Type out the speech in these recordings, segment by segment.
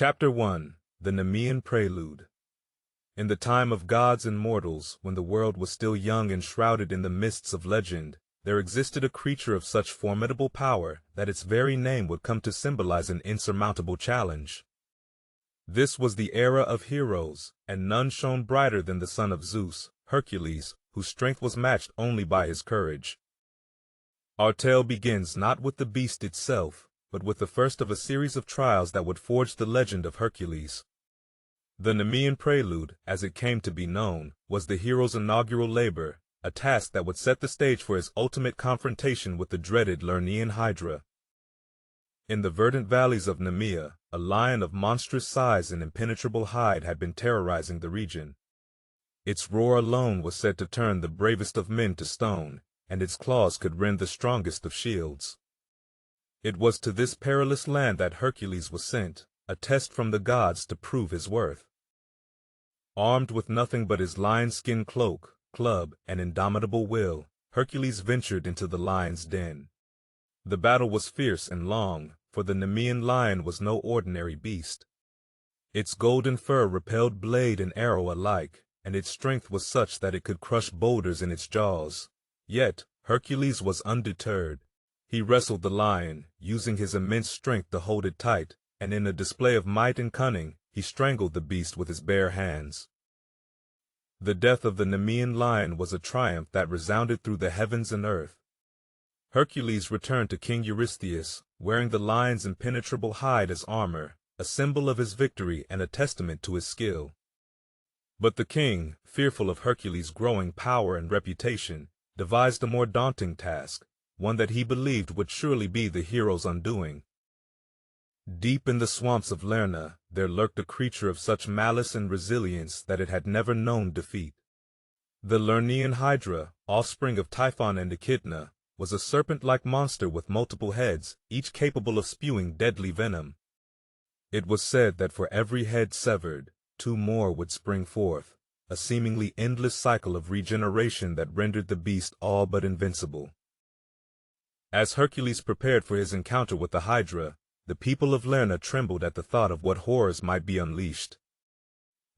Chapter 1. The Nemean Prelude. In the time of gods and mortals, when the world was still young and shrouded in the mists of legend, there existed a creature of such formidable power that its very name would come to symbolize an insurmountable challenge. This was the era of heroes, and none shone brighter than the son of Zeus, Hercules, whose strength was matched only by his courage. Our tale begins not with the beast itself, but with the first of a series of trials that would forge the legend of Hercules. The Nemean Prelude, as it came to be known, was the hero's inaugural labor, a task that would set the stage for his ultimate confrontation with the dreaded Lernaean Hydra. In the verdant valleys of Nemea, a lion of monstrous size and impenetrable hide had been terrorizing the region. Its roar alone was said to turn the bravest of men to stone, and its claws could rend the strongest of shields. It was to this perilous land that Hercules was sent, a test from the gods to prove his worth. Armed with nothing but his lion-skin cloak, club, and indomitable will, Hercules ventured into the lion's den. The battle was fierce and long, for the Nemean Lion was no ordinary beast. Its golden fur repelled blade and arrow alike, and its strength was such that it could crush boulders in its jaws. Yet, Hercules was undeterred. He wrestled the lion, using his immense strength to hold it tight, and in a display of might and cunning, he strangled the beast with his bare hands. The death of the Nemean Lion was a triumph that resounded through the heavens and earth. Hercules returned to King Eurystheus, wearing the lion's impenetrable hide as armor, a symbol of his victory and a testament to his skill. But the king, fearful of Hercules' growing power and reputation, devised a more daunting task, one that he believed would surely be the hero's undoing. Deep in the swamps of Lerna, there lurked a creature of such malice and resilience that it had never known defeat. The Lernaean Hydra, offspring of Typhon and Echidna, was a serpent-like monster with multiple heads, each capable of spewing deadly venom. It was said that for every head severed, 2 more would spring forth, a seemingly endless cycle of regeneration that rendered the beast all but invincible. As Hercules prepared for his encounter with the Hydra, the people of Lerna trembled at the thought of what horrors might be unleashed.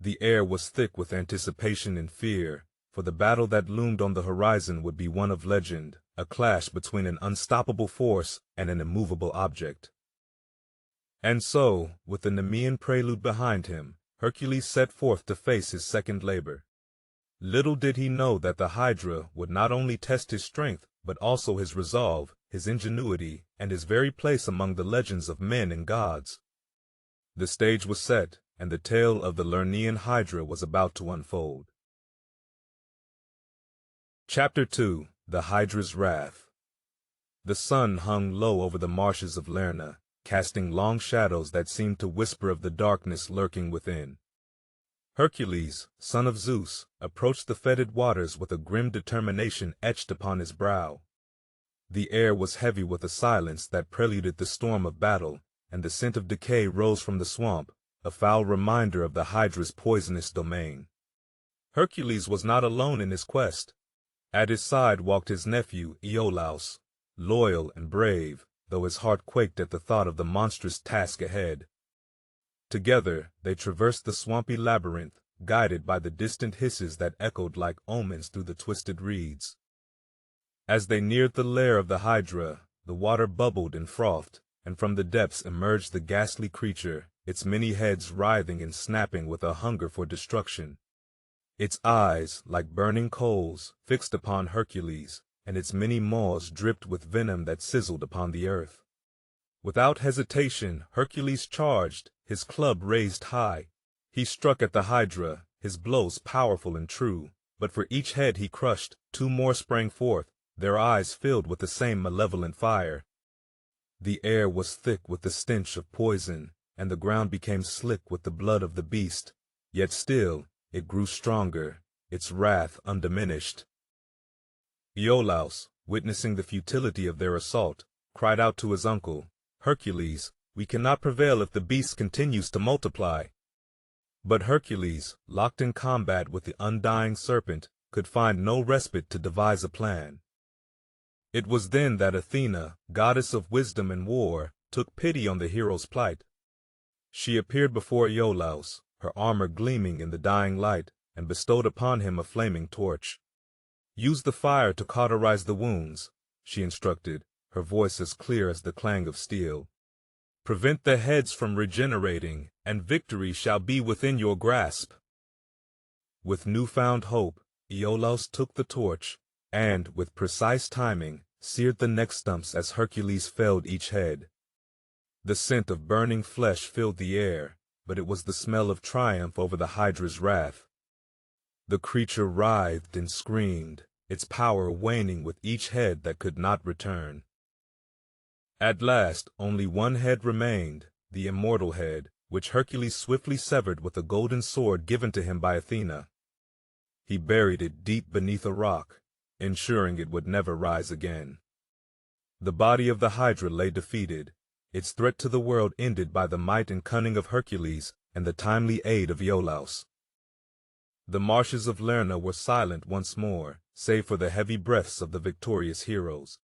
The air was thick with anticipation and fear, for the battle that loomed on the horizon would be one of legend, a clash between an unstoppable force and an immovable object. And so, with the Nemean Prelude behind him, Hercules set forth to face his second labor. Little did he know that the Hydra would not only test his strength, but also his resolve, his ingenuity, and his very place among the legends of men and gods. The stage was set, and the tale of the Lernaean Hydra was about to unfold. Chapter 2. The Hydra's Wrath. The sun hung low over the marshes of Lerna, casting long shadows that seemed to whisper of the darkness lurking within. Hercules, son of Zeus, approached the fetid waters with a grim determination etched upon his brow. The air was heavy with a silence that preluded the storm of battle, and the scent of decay rose from the swamp, a foul reminder of the Hydra's poisonous domain. Hercules was not alone in his quest. At his side walked his nephew, Iolaus, loyal and brave, though his heart quaked at the thought of the monstrous task ahead. Together, they traversed the swampy labyrinth, guided by the distant hisses that echoed like omens through the twisted reeds. As they neared the lair of the Hydra, the water bubbled and frothed, and from the depths emerged the ghastly creature, its many heads writhing and snapping with a hunger for destruction. Its eyes, like burning coals, fixed upon Hercules, and its many maws dripped with venom that sizzled upon the earth. Without hesitation, Hercules charged, his club raised high. He struck at the Hydra, his blows powerful and true, but for each head he crushed, 2 more sprang forth, their eyes filled with the same malevolent fire. The air was thick with the stench of poison, and the ground became slick with the blood of the beast, yet still it grew stronger, its wrath undiminished. Iolaus, witnessing the futility of their assault, cried out to his uncle, "Hercules, we cannot prevail if the beast continues to multiply." But Hercules, locked in combat with the undying serpent, could find no respite to devise a plan. It was then that Athena, goddess of wisdom and war, took pity on the hero's plight. She appeared before Iolaus, her armor gleaming in the dying light, and bestowed upon him a flaming torch. "Use the fire to cauterize the wounds," she instructed, her voice as clear as the clang of steel. "Prevent the heads from regenerating, and victory shall be within your grasp." With newfound hope, Iolaus took the torch, and, with precise timing, seared the neck stumps as Hercules felled each head. The scent of burning flesh filled the air, but it was the smell of triumph over the Hydra's wrath. The creature writhed and screamed, its power waning with each head that could not return. At last, only one head remained, the immortal head, which Hercules swiftly severed with a golden sword given to him by Athena. He buried it deep beneath a rock, ensuring it would never rise again. The body of the Hydra lay defeated, its threat to the world ended by the might and cunning of Hercules and the timely aid of Iolaus. The marshes of Lerna were silent once more, save for the heavy breaths of the victorious heroes.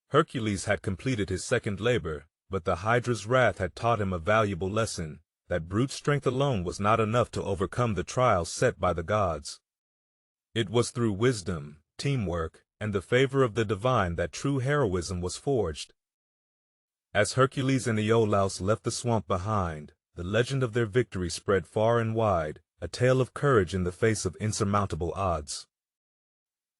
Hercules had completed his second labor, but the Hydra's wrath had taught him a valuable lesson, that brute strength alone was not enough to overcome the trials set by the gods. It was through wisdom, teamwork, and the favor of the divine that true heroism was forged. As Hercules and Iolaus left the swamp behind, the legend of their victory spread far and wide, a tale of courage in the face of insurmountable odds.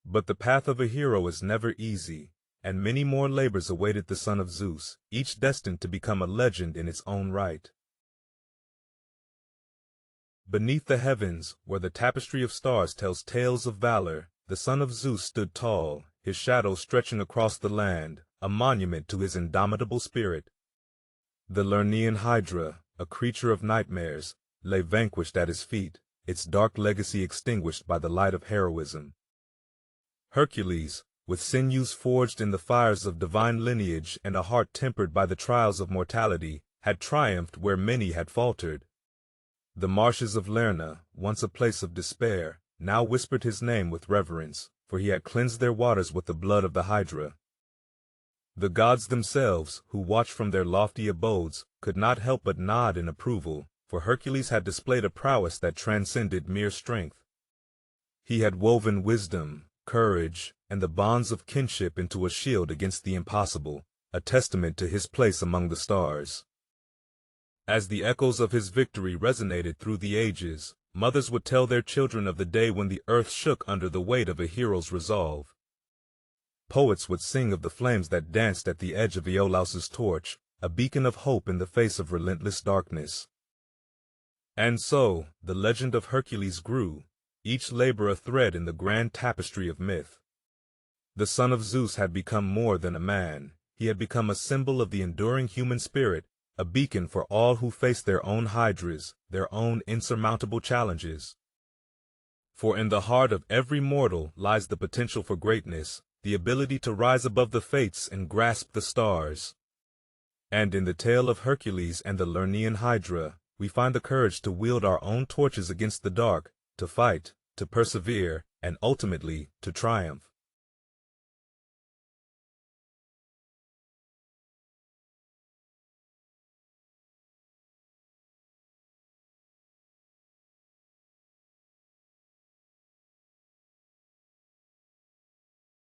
But the path of a hero is never easy, and many more labors awaited the Son of Zeus, each destined to become a legend in its own right. Beneath the heavens, where the tapestry of stars tells tales of valor, the Son of Zeus stood tall, his shadow stretching across the land, a monument to his indomitable spirit. The Lernaean Hydra, a creature of nightmares, lay vanquished at his feet, its dark legacy extinguished by the light of heroism. Hercules, with sinews forged in the fires of divine lineage and a heart tempered by the trials of mortality, had triumphed where many had faltered. The marshes of Lerna, once a place of despair, now whispered his name with reverence, for he had cleansed their waters with the blood of the Hydra. The gods themselves, who watched from their lofty abodes, could not help but nod in approval, for Hercules had displayed a prowess that transcended mere strength. He had woven wisdom, courage, and the bonds of kinship into a shield against the impossible, a testament to his place among the stars. As the echoes of his victory resonated through the ages, mothers would tell their children of the day when the earth shook under the weight of a hero's resolve. Poets would sing of the flames that danced at the edge of Iolaus's torch, a beacon of hope in the face of relentless darkness. And so, the legend of Hercules grew, each labor a thread in the grand tapestry of myth. The Son of Zeus had become more than a man. He had become a symbol of the enduring human spirit, a beacon for all who face their own hydras, their own insurmountable challenges. For in the heart of every mortal lies the potential for greatness, the ability to rise above the fates and grasp the stars. And in the tale of Hercules and the Lernaean Hydra, we find the courage to wield our own torches against the dark, to fight, to persevere, and ultimately to triumph.